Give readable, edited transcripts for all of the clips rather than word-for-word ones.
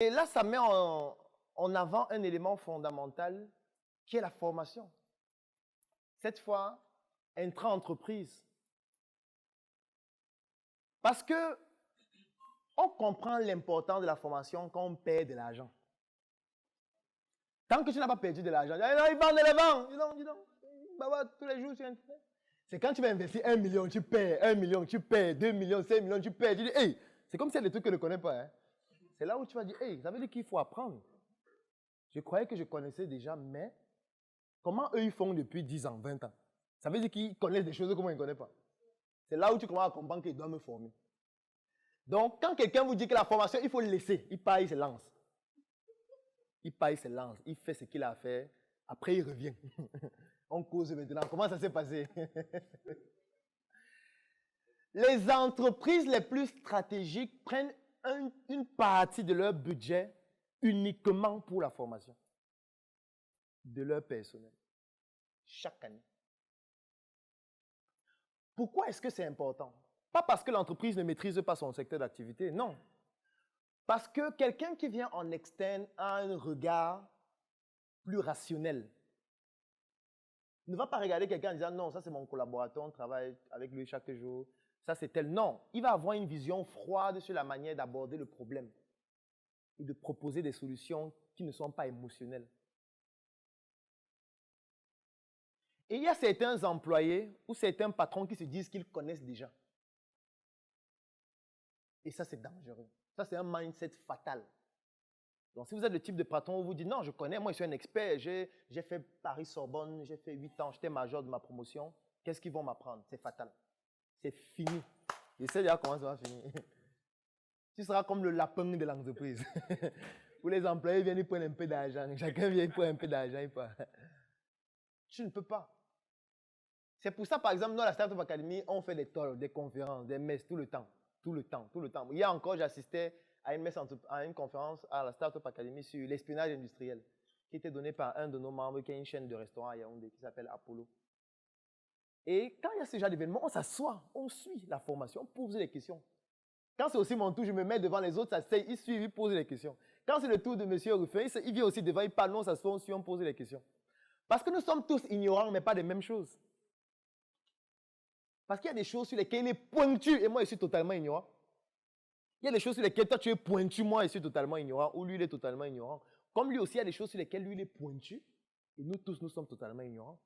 Et là, ça met en avant un élément fondamental qui est la formation. Cette fois, intra-entreprise. Parce que on comprend l'importance de la formation quand on perd de l'argent. Tant que tu n'as pas perdu de l'argent, ils vendent les vents. Dis donc. Tous les jours sur Internet. C'est quand tu vas investir 1 million, tu perds, 1 million, tu perds, 2 millions, 5 millions, tu perds. Tu dis, hey, c'est comme si c'est des trucs que je ne connais pas. Hein. C'est là où tu vas dire, hey, ça veut dire qu'il faut apprendre. Je croyais que je connaissais déjà, mais comment eux ils font depuis 10 ans, 20 ans? Ça veut dire qu'ils connaissent des choses que moi je ne connais pas. C'est là où tu commences à comprendre qu'ils doivent me former. Donc, quand quelqu'un vous dit que la formation, il faut le laisser, il part, il se lance. Il part, il se lance, il fait ce qu'il a à faire, après il revient. On cause maintenant. Comment ça s'est passé? Les entreprises les plus stratégiques prennent une partie de leur budget uniquement pour la formation de leur personnel. Chaque année. Pourquoi est-ce que c'est important? Pas parce que l'entreprise ne maîtrise pas son secteur d'activité, non. Parce que quelqu'un qui vient en externe a un regard plus rationnel. Ne va pas regarder quelqu'un en disant non, ça c'est mon collaborateur, on travaille avec lui chaque jour, ça c'est tel. Non, il va avoir une vision froide sur la manière d'aborder le problème et de proposer des solutions qui ne sont pas émotionnelles. Et il y a certains employés ou certains patrons qui se disent qu'ils connaissent déjà. Et ça, c'est dangereux. Ça, c'est un mindset fatal. Donc, si vous êtes le type de patron où vous dites, non, je connais, moi, je suis un expert, j'ai fait Paris-Sorbonne, j'ai fait 8 ans, j'étais major de ma promotion, qu'est-ce qu'ils vont m'apprendre? C'est fatal. C'est fini. Je sais déjà comment ça va finir. Tu seras comme le lapin de l'entreprise. Où les employés viennent, ils prennent un peu d'argent. Chacun vient, il prend un peu d'argent. Tu ne peux pas. C'est pour ça, par exemple, dans la Startup Academy, on fait des talks, des conférences, des messes tout le temps. Tout le temps, tout le temps. Hier encore, j'assistais à une messe, à une conférence à la Startup Academy sur l'espionnage industriel, qui était donnée par un de nos membres qui a une chaîne de restaurants à Yaoundé qui s'appelle Apollo. Et quand il y a ce genre d'événement, on s'assoit, on suit la formation, on pose des questions. Quand c'est aussi mon tour, je me mets devant les autres, ça s'asseyent, ils suivent, ils posent des questions. Quand c'est le tour de M. Ruffin, il vient aussi devant, il parle, non, ça se fait, on suit, on pose des questions. Parce que nous sommes tous ignorants, mais pas des mêmes choses. Parce qu'il y a des choses sur lesquelles il est pointu et moi, je suis totalement ignorant. Il y a des choses sur lesquelles toi, tu es pointu, moi, je suis totalement ignorant, ou lui, il est totalement ignorant. Comme lui aussi, il y a des choses sur lesquelles lui, il est pointu, et nous tous, nous sommes totalement ignorants.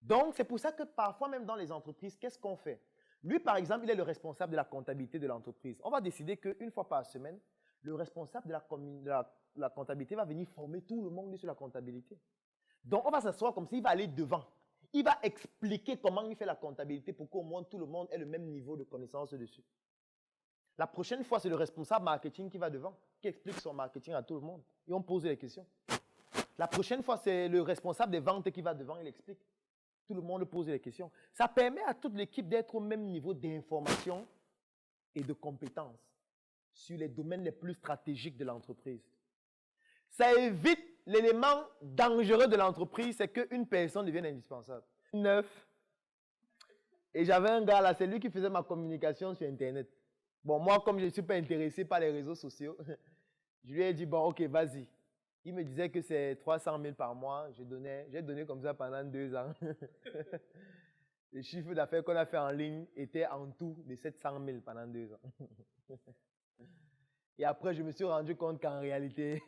Donc, c'est pour ça que parfois, même dans les entreprises, qu'est-ce qu'on fait? Lui, par exemple, il est le responsable de la comptabilité de l'entreprise. On va décider qu'une fois par semaine, le responsable de la comptabilité va venir former tout le monde sur la comptabilité. Donc, on va s'asseoir comme s'il va aller devant. Il va expliquer comment il fait la comptabilité pour qu'au moins tout le monde ait le même niveau de connaissance dessus. La prochaine fois, c'est le responsable marketing qui va devant, qui explique son marketing à tout le monde. Et on pose les questions. La prochaine fois, c'est le responsable des ventes qui va devant, il explique. Tout le monde pose les questions. Ça permet à toute l'équipe d'être au même niveau d'information et de compétences sur les domaines les plus stratégiques de l'entreprise. Ça évite l'élément dangereux de l'entreprise, c'est qu'une personne devienne indispensable. 9. Et j'avais un gars là, c'est lui qui faisait ma communication sur Internet. Bon, moi, comme je ne suis pas intéressé par les réseaux sociaux, je lui ai dit, bon, ok, vas-y. Il me disait que c'est 300 000 par mois. J'ai donné comme ça pendant 2 ans. Le chiffre d'affaires qu'on a fait en ligne était en tout de 700 000 pendant 2 ans. Et après, je me suis rendu compte qu'en réalité,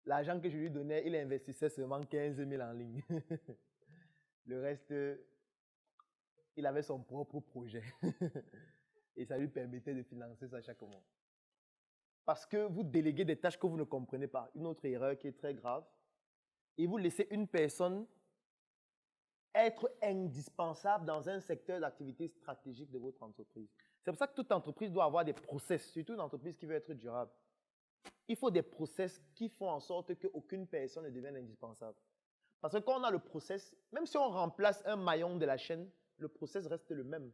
l'argent que je lui donnais, il investissait seulement 15 000 en ligne. Le reste, il avait son propre projet. Et ça lui permettait de financer ça chaque mois. Parce que vous déléguez des tâches que vous ne comprenez pas. Une autre erreur qui est très grave. Et vous laissez une personne être indispensable dans un secteur d'activité stratégique de votre entreprise. C'est pour ça que toute entreprise doit avoir des process, surtout une entreprise qui veut être durable. Il faut des process qui font en sorte qu'aucune personne ne devienne indispensable. Parce que quand on a le process, même si on remplace un maillon de la chaîne, le process reste le même.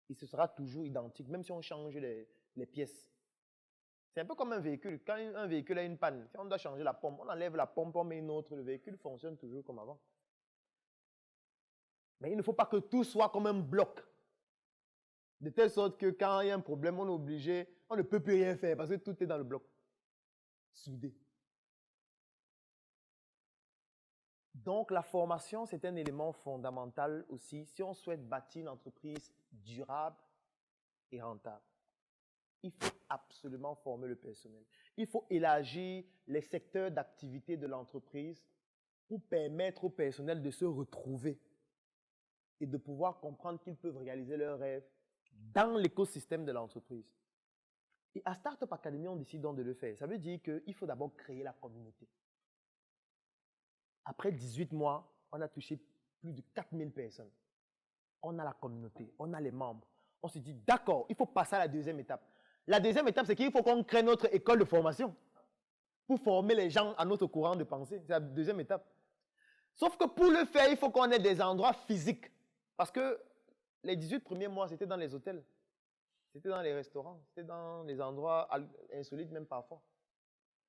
Il se sera toujours identique, même si on change les pièces. C'est un peu comme un véhicule. Quand un véhicule a une panne, si on doit changer la pompe, on enlève la pompe, on met une autre, le véhicule fonctionne toujours comme avant. Mais il ne faut pas que tout soit comme un bloc. De telle sorte que quand il y a un problème, on est obligé on ne peut plus rien faire parce que tout est dans le bloc. Soudé. Donc, la formation, c'est un élément fondamental aussi si on souhaite bâtir une entreprise durable et rentable. Il faut absolument former le personnel. Il faut élargir les secteurs d'activité de l'entreprise pour permettre au personnel de se retrouver et de pouvoir comprendre qu'ils peuvent réaliser leurs rêves dans l'écosystème de l'entreprise. Et à Startup Academy, on décide donc de le faire. Ça veut dire qu'il faut d'abord créer la communauté. Après 18 mois, on a touché plus de 4000 personnes. On a la communauté, on a les membres. On se dit, d'accord, il faut passer à la deuxième étape. La deuxième étape, c'est qu'il faut qu'on crée notre école de formation pour former les gens à notre courant de pensée. C'est la deuxième étape. Sauf que pour le faire, il faut qu'on ait des endroits physiques. Parce que les 18 premiers mois, c'était dans les hôtels. C'était dans les restaurants. C'était dans les endroits insolites même parfois.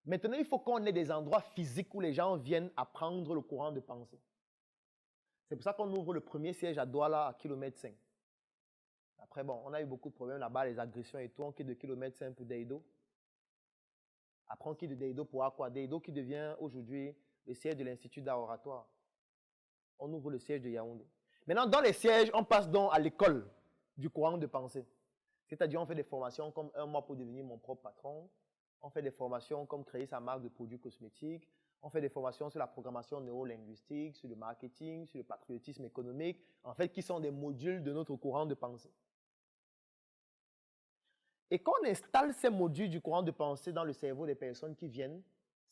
Maintenant, il faut qu'on ait des endroits physiques où les gens viennent apprendre le courant de pensée. C'est pour ça qu'on ouvre le premier siège à Douala à kilomètre 5. Après, bon, on a eu beaucoup de problèmes là-bas, les agressions et tout. On quitte de kilomètre 5 pour Deido. Après, on quitte de Deido pour Aqua. Deido qui devient aujourd'hui le siège de l'Institut d'art oratoire. On ouvre le siège de Yaoundé. Maintenant, dans les sièges, on passe donc à l'école du courant de pensée. C'est-à-dire, on fait des formations comme 1 mois pour devenir mon propre patron. On fait des formations comme créer sa marque de produits cosmétiques. On fait des formations sur la programmation neurolinguistique, sur le marketing, sur le patriotisme économique. En fait, qui sont des modules de notre courant de pensée. Et quand on installe ces modules du courant de pensée dans le cerveau des personnes qui viennent,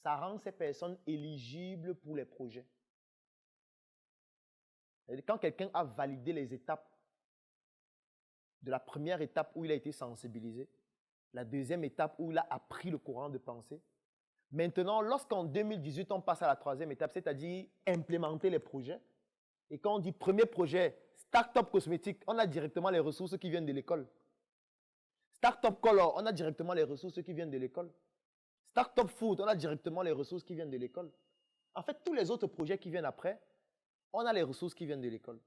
ça rend ces personnes éligibles pour les projets. Et quand quelqu'un a validé les étapes, de la première étape où il a été sensibilisé, la deuxième étape où il a appris le courant de pensée, maintenant, lorsqu'en 2018, on passe à la troisième étape, c'est-à-dire implémenter les projets, et quand on dit premier projet, Startup Cosmétique, on a directement les ressources qui viennent de l'école. Startup Color, on a directement les ressources qui viennent de l'école. Startup Food, on a directement les ressources qui viennent de l'école. En fait, tous les autres projets qui viennent après, on a les ressources qui viennent de l'école.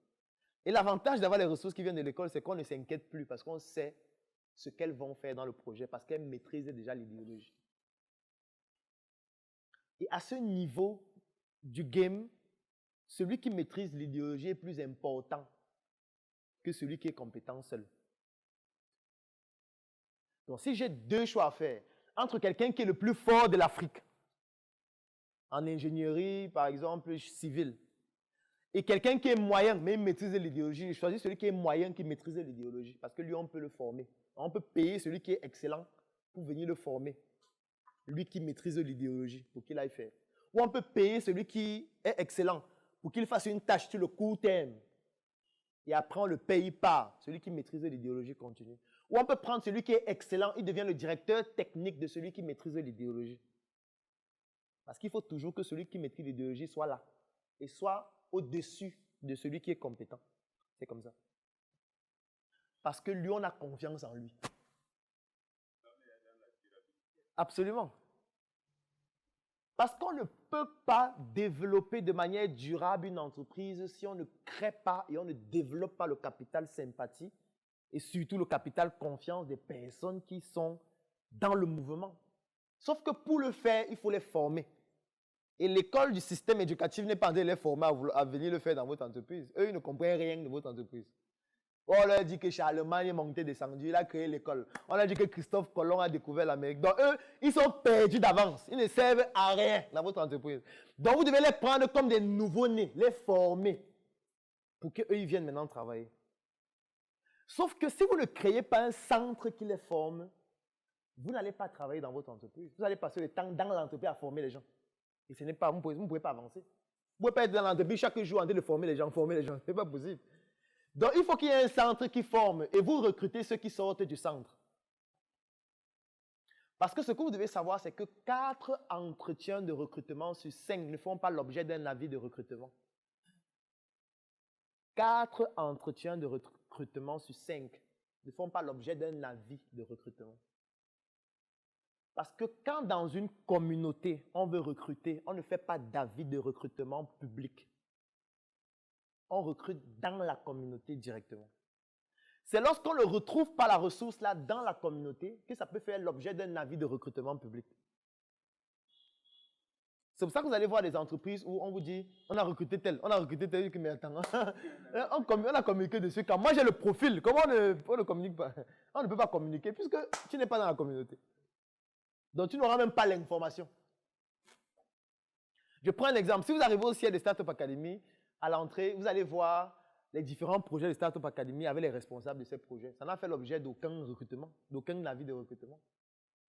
Et l'avantage d'avoir les ressources qui viennent de l'école, c'est qu'on ne s'inquiète plus parce qu'on sait ce qu'elles vont faire dans le projet, parce qu'elles maîtrisent déjà l'idéologie. Et à ce niveau du game, celui qui maîtrise l'idéologie est plus important que celui qui est compétent seul. Donc, si j'ai deux choix à faire, entre quelqu'un qui est le plus fort de l'Afrique, en ingénierie, par exemple, civile, et quelqu'un qui est moyen, mais il maîtrise l'idéologie, je choisis celui qui est moyen, qui maîtrise l'idéologie, parce que lui, on peut le former. On peut payer celui qui est excellent pour venir le former. Lui qui maîtrise l'idéologie, pour qu'il aille faire. Ou on peut payer celui qui est excellent pour qu'il fasse une tâche sur le court terme. Et après, on le paye pas. Celui qui maîtrise l'idéologie continue. Ou on peut prendre celui qui est excellent, il devient le directeur technique de celui qui maîtrise l'idéologie. Parce qu'il faut toujours que celui qui maîtrise l'idéologie soit là. Et soit au-dessus de celui qui est compétent. C'est comme ça. Parce que lui, on a confiance en lui. Absolument. Parce qu'on ne peut pas développer de manière durable une entreprise si on ne crée pas et on ne développe pas le capital sympathie et surtout le capital confiance des personnes qui sont dans le mouvement. Sauf que pour le faire, il faut les former. Et l'école du système éducatif n'est pas en train de les former à venir le faire dans votre entreprise. Eux, ils ne comprennent rien de votre entreprise. On leur dit que Charlemagne est monté, descendu, il a créé l'école. On leur dit que Christophe Colomb a découvert l'Amérique. Donc eux, ils sont perdus d'avance. Ils ne servent à rien dans votre entreprise. Donc vous devez les prendre comme des nouveaux-nés, les former pour qu'eux, ils viennent maintenant travailler. Sauf que si vous ne créez pas un centre qui les forme, vous n'allez pas travailler dans votre entreprise. Vous allez passer le temps dans l'entreprise à former les gens. Et ce n'est pas, vous ne pouvez pas avancer. Vous ne pouvez pas être dans l'entreprise chaque jour en train de former les gens. Ce n'est pas possible. Donc, il faut qu'il y ait un centre qui forme et vous recrutez ceux qui sortent du centre. Parce que ce que vous devez savoir, c'est que 4 entretiens de recrutement sur 5 ne font pas l'objet d'un avis de recrutement. 4 entretiens de recrutement sur 5 ne font pas l'objet d'un avis de recrutement. Parce que quand dans une communauté, on veut recruter, on ne fait pas d'avis de recrutement public. On recrute dans la communauté directement. C'est lorsqu'on ne retrouve pas la ressource là dans la communauté que ça peut faire l'objet d'un avis de recrutement public. C'est pour ça que vous allez voir des entreprises où on vous dit, on a recruté tel, mais attends, on a communiqué dessus. Quand moi j'ai le profil, comment on ne communique pas? On ne peut pas communiquer puisque tu n'es pas dans la communauté. Donc tu n'auras même pas l'information. Je prends un exemple. Si vous arrivez au siège de Startup Academy, à l'entrée, vous allez voir les différents projets de Startup Academy avec les responsables de ces projets. Ça n'a fait l'objet d'aucun recrutement, d'aucun avis de recrutement.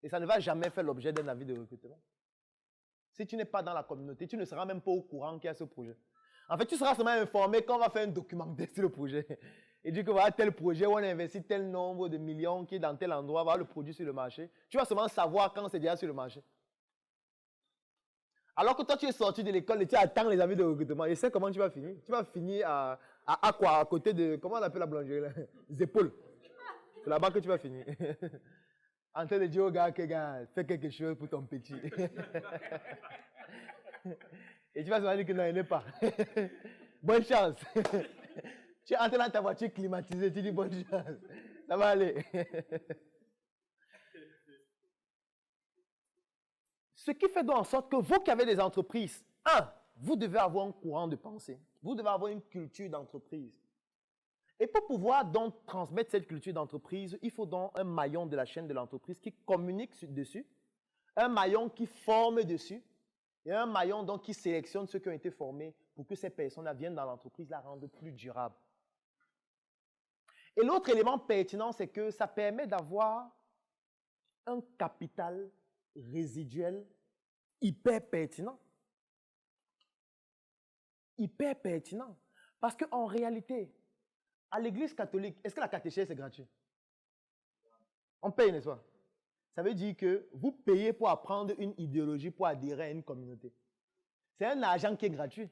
Et ça ne va jamais faire l'objet d'un avis de recrutement. Si tu n'es pas dans la communauté, tu ne seras même pas au courant qu'il y a ce projet. En fait, tu seras seulement informé quand on va faire un documentaire sur le projet. Et dire que voilà tel projet où on a investi tel nombre de millions qui est dans tel endroit, va le produit sur le marché. Tu vas seulement savoir quand c'est déjà sur le marché. Alors que toi, tu es sorti de l'école et tu attends les avis de recrutement. Et sais comment tu vas finir? Tu vas finir à quoi? À côté de, comment on appelle la boulangerie là? Les épaules. C'est là-bas que tu vas finir. En train de dire au gars, fais quelque chose pour ton petit. Et tu vas se dire que non, il n'est pas. Bonne chance. Tu entres dans ta voiture climatisée, tu dis bonne chance. Ça va aller. Ce qui fait donc en sorte que vous qui avez des entreprises, vous devez avoir un courant de pensée. Vous devez avoir une culture d'entreprise. Et pour pouvoir donc transmettre cette culture d'entreprise, il faut donc un maillon de la chaîne de l'entreprise qui communique dessus, un maillon qui forme dessus, et un maillon donc qui sélectionne ceux qui ont été formés pour que ces personnes viennent dans l'entreprise la rendre plus durable. Et l'autre élément pertinent, c'est que ça permet d'avoir un capital résiduel hyper pertinent. Hyper pertinent. Parce qu'en réalité, à l'église catholique, est-ce que la catéchèse est gratuite? On paye, n'est-ce pas? Ça veut dire que vous payez pour apprendre une idéologie, pour adhérer à une communauté. C'est un argent qui est gratuit.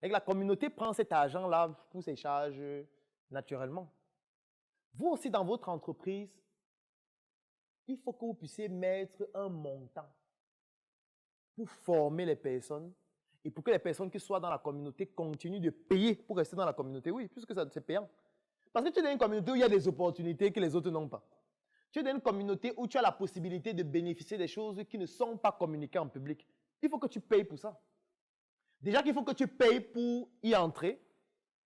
Et la communauté prend cet argent-là pour ses charges naturellement. Vous aussi, dans votre entreprise, il faut que vous puissiez mettre un montant pour former les personnes et pour que les personnes qui soient dans la communauté continuent de payer pour rester dans la communauté. Oui, puisque c'est payant. Parce que tu es dans une communauté où il y a des opportunités que les autres n'ont pas. Tu es dans une communauté où tu as la possibilité de bénéficier des choses qui ne sont pas communiquées en public. Il faut que tu payes pour ça. Déjà qu'il faut que tu payes pour y entrer.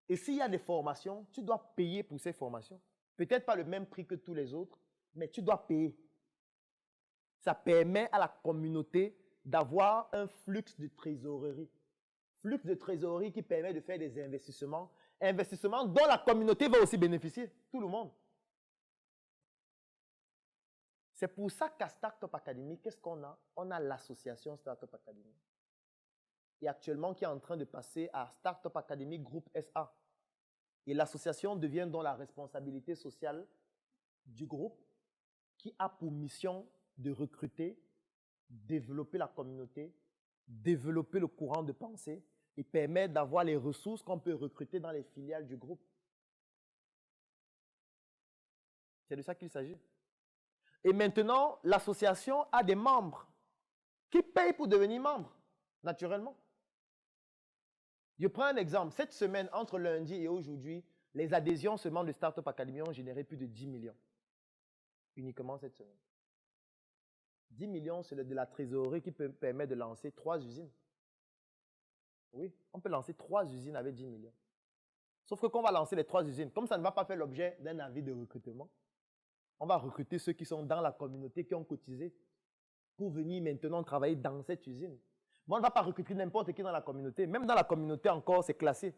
Et s'il y a des formations, tu dois payer pour ces formations. Peut-être pas le même prix que tous les autres, mais tu dois payer. Ça permet à la communauté d'avoir un flux de trésorerie. Flux de trésorerie qui permet de faire des investissements. Investissements dont la communauté va aussi bénéficier. Tout le monde. C'est pour ça qu'à Startup Academy, qu'est-ce qu'on a? On a l'association Startup Academy. Et actuellement, qui est en train de passer à Startup Academy Group SA. Et l'association devient donc la responsabilité sociale du groupe qui a pour mission de recruter, développer la communauté, développer le courant de pensée et permettre d'avoir les ressources qu'on peut recruter dans les filiales du groupe. C'est de ça qu'il s'agit. Et maintenant, l'association a des membres qui payent pour devenir membres, naturellement. Je prends un exemple. Cette semaine, entre lundi et aujourd'hui, les adhésions seulement de Startup Academy ont généré plus de 10 millions. Uniquement cette semaine. 10 millions, c'est de la trésorerie qui permet de lancer 3 usines. Oui, on peut lancer 3 usines avec 10 millions. Sauf que quand on va lancer les 3 usines, comme ça ne va pas faire l'objet d'un avis de recrutement, on va recruter ceux qui sont dans la communauté, qui ont cotisé, pour venir maintenant travailler dans cette usine. Mais on ne va pas recruter n'importe qui dans la communauté. Même dans la communauté encore, c'est classé.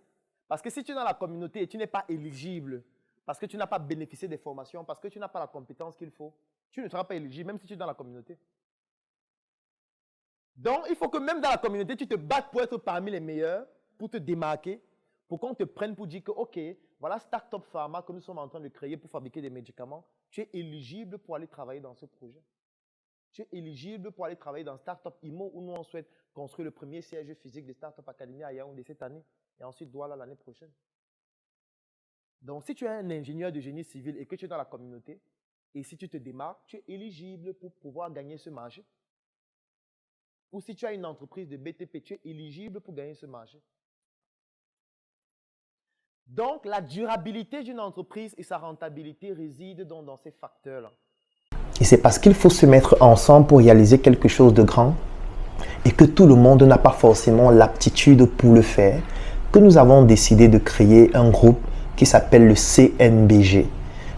Parce que si tu es dans la communauté et tu n'es pas éligible, parce que tu n'as pas bénéficié des formations, parce que tu n'as pas la compétence qu'il faut, tu ne seras pas éligible, même si tu es dans la communauté. Donc, il faut que même dans la communauté, tu te battes pour être parmi les meilleurs, pour te démarquer, pour qu'on te prenne pour dire que, OK, voilà Startup Pharma que nous sommes en train de créer pour fabriquer des médicaments, tu es éligible pour aller travailler dans ce projet. Tu es éligible pour aller travailler dans Startup IMO où nous on souhaite construire le premier siège physique de Startup Academy à Yaoundé cette année et ensuite Douala l'année prochaine. Donc, si tu es un ingénieur de génie civil et que tu es dans la communauté, et si tu te démarques, tu es éligible pour pouvoir gagner ce marché. Ou si tu as une entreprise de BTP, tu es éligible pour gagner ce marché. Donc, la durabilité d'une entreprise et sa rentabilité résident dans ces facteurs-là. Et c'est parce qu'il faut se mettre ensemble pour réaliser quelque chose de grand et que tout le monde n'a pas forcément l'aptitude pour le faire, que nous avons décidé de créer un groupe qui s'appelle le CNBG,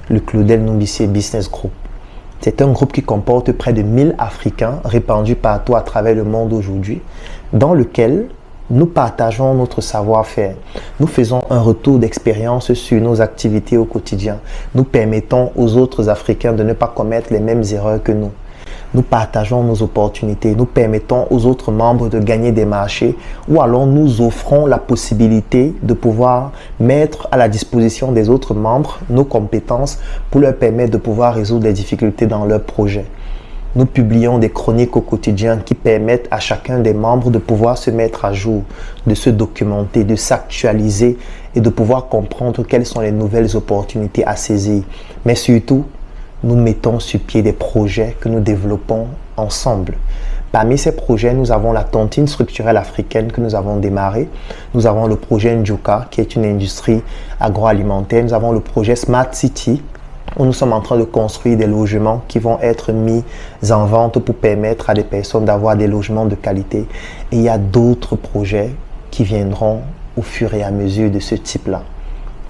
le Claudel Nombissier Business Group. C'est un groupe qui comporte près de 1000 Africains répandus partout à travers le monde aujourd'hui, dans lequel nous partageons notre savoir-faire. Nous faisons un retour d'expérience sur nos activités au quotidien. Nous permettons aux autres Africains de ne pas commettre les mêmes erreurs que nous. Nous partageons nos opportunités. Nous permettons aux autres membres de gagner des marchés ou alors nous offrons la possibilité de pouvoir mettre à la disposition des autres membres nos compétences pour leur permettre de pouvoir résoudre les difficultés dans leurs projets. Nous publions des chroniques au quotidien qui permettent à chacun des membres de pouvoir se mettre à jour, de se documenter, de s'actualiser et de pouvoir comprendre quelles sont les nouvelles opportunités à saisir. Mais surtout, nous mettons sur pied des projets que nous développons ensemble. Parmi ces projets, nous avons la tontine structurelle africaine que nous avons démarrée. Nous avons le projet Njuka, qui est une industrie agroalimentaire. Nous avons le projet Smart City, où nous sommes en train de construire des logements qui vont être mis en vente pour permettre à des personnes d'avoir des logements de qualité. Et il y a d'autres projets qui viendront au fur et à mesure de ce type-là.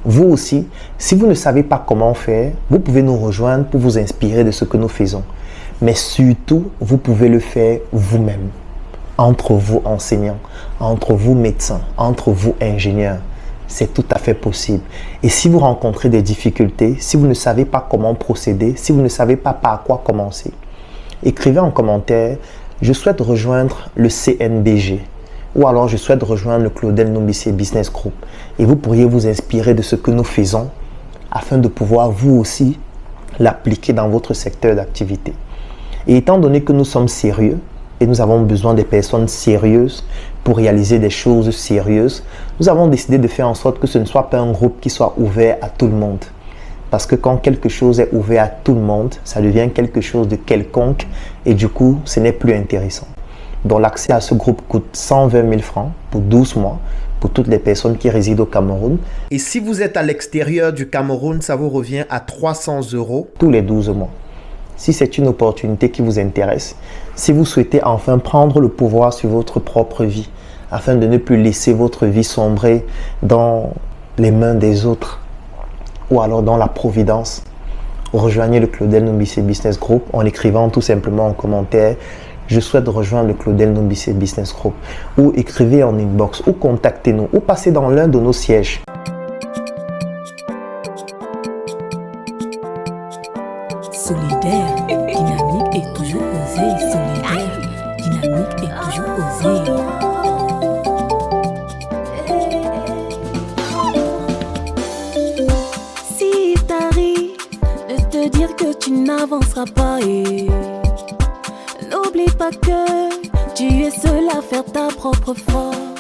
Vous aussi, si vous ne savez pas comment faire, vous pouvez nous rejoindre pour vous inspirer de ce que nous faisons. Mais surtout, vous pouvez le faire vous-même, entre vous enseignants, entre vous médecins, entre vous ingénieurs. C'est tout à fait possible. Et si vous rencontrez des difficultés, si vous ne savez pas comment procéder, si vous ne savez pas par quoi commencer, écrivez en commentaire « Je souhaite rejoindre le CNBG » ou alors « Je souhaite rejoindre le Claudel Nombissier Business Group » et vous pourriez vous inspirer de ce que nous faisons afin de pouvoir vous aussi l'appliquer dans votre secteur d'activité. Et étant donné que nous sommes sérieux et nous avons besoin des personnes sérieuses pour réaliser des choses sérieuses, nous avons décidé de faire en sorte que ce ne soit pas un groupe qui soit ouvert à tout le monde. Parce que quand quelque chose est ouvert à tout le monde, ça devient quelque chose de quelconque et du coup, ce n'est plus intéressant. Donc l'accès à ce groupe coûte 120 000 francs pour 12 mois pour toutes les personnes qui résident au Cameroun. Et si vous êtes à l'extérieur du Cameroun, ça vous revient à 300 € tous les 12 mois. Si c'est une opportunité qui vous intéresse, si vous souhaitez enfin prendre le pouvoir sur votre propre vie, afin de ne plus laisser votre vie sombrer dans les mains des autres, ou alors dans la providence, rejoignez le Claudel Nombissier Business Group en écrivant tout simplement en commentaire « Je souhaite rejoindre le Claudel Nombissier Business Group » ou écrivez en inbox ou contactez-nous ou passez dans l'un de nos sièges. Solidaire, dynamique et toujours osé. Solidaire, dynamique et toujours osé. Si t'arrive de te dire que tu n'avanceras pas, et n'oublie pas que tu es seul à faire ta propre force.